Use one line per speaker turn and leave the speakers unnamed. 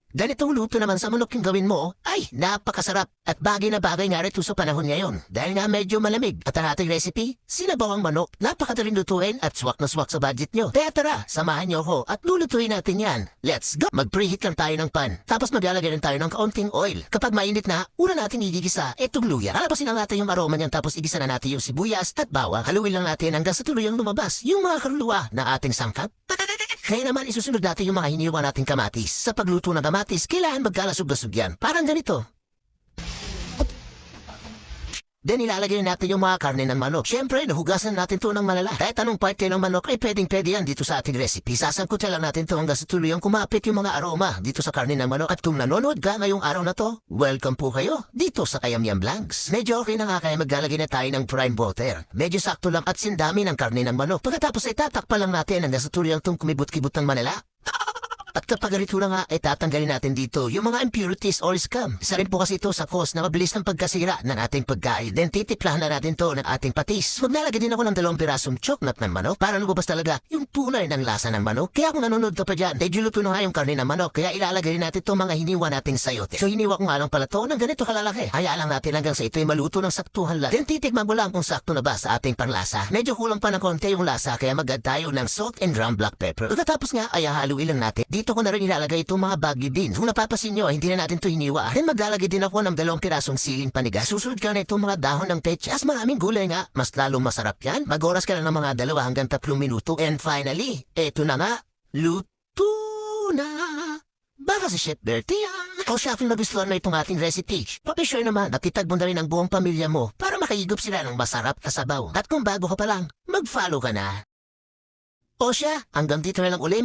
Ganitong luto naman sa manok yung gawin mo, ay napakasarap at bagay na bagay nga rito sa panahon ngayon. Dahil nga medyo malamig at ang ating recipe, sinabaw ang manok, napakadaling lutuin at swak na swak sa budget nyo. Kaya tara, samahan nyo ako at lulutuin natin yan. Let's go! Mag-preheat lang tayo ng pan, tapos maglalagay rin tayo ng kaunting oil. Kapag mainit na, una natin igigisa itong luya. Lalabasin lang natin yung aroma niyan tapos igisa na natin yung sibuyas at bawang. Haluin lang natin hanggang sa tuluyang lumabas yung mga kaluluwa na ating sangkap. Kaya naman isusunod natin yung mga hiniwa nating kamatis. Sa pagluto ng kamatis, kailangan magkalasog-lasog yan. Parang ganito. Then ilalagay natin yung mga karne ng manok. Siyempre, nahugasan natin to ng malala. Kahit anong parte ng manok ay pwedeng-pwede yan dito sa ating recipe. Sasangkutsa lang natin to hanggang sa tuluyang kumapit yung mga aroma dito sa karne ng manok. At kung nanonood ka ngayong araw na to, welcome po kayo dito sa Kayamyam Vlogs. Medyo okay na nga kaya maglalagay na tayo ng prime butter. Medyo sakto lang at sindami ng karne ng manok. Pagkatapos ay tatakpan lang natin hanggang sa tuluyang itong kumibot-kibot ng malala. At kapag ganito na nga, ay tatanggalin natin dito yung mga impurities or scum. Isa rin po kasi ito sa cause na mabilis ng pagkasira ng ating pagkain. Then titiplahan na natin to ng ating patis. Maglalagay din ako ng 2 pirasong choknat ng manok para lumabas talaga yung tunay ng lasa ng manok. Kaya kung nanonood ka pa dyan, medyo luto na nga yung karne ng manok. Kaya ilalagay din natin itong mga hiniwa nating sayote. So hiniwa ko nga lang pala to ng ganito kalalaki. Hayaan lang natin hanggang sa ito'y maluto ng saktuhan lang. Then titikman mo lang kung sakto na ba sa ating panlasa. Medyo kulang pa ng konti yung lasa kaya mag-add tayo ng salt and ground black pepper. Pagkatapos nga ay haluin lang natin. Dito ko na rin ilalagay itong mga baggy beans. Kung napapasin nyo, hindi na natin ito hiniwa. Then maglalagay din ako ng 2 pirasong siling paniga. Susunod ka na itong mga dahon ng pechas. Maraming gulay nga. Mas lalong masarap yan. Mag-oras ka lang ng mga 2 hanggang 3 minuto. And finally, eto na nga, luto na. Baka si Chef Bertie yan. O siya kung nagustuhan na itong ating recipe, pakisure naman at itag mo na rin ang buong pamilya mo para makahigop sila ng masarap na sabaw. At kung bago ka pa lang, mag-follow ka na. O siya, hanggang dito na lang uli.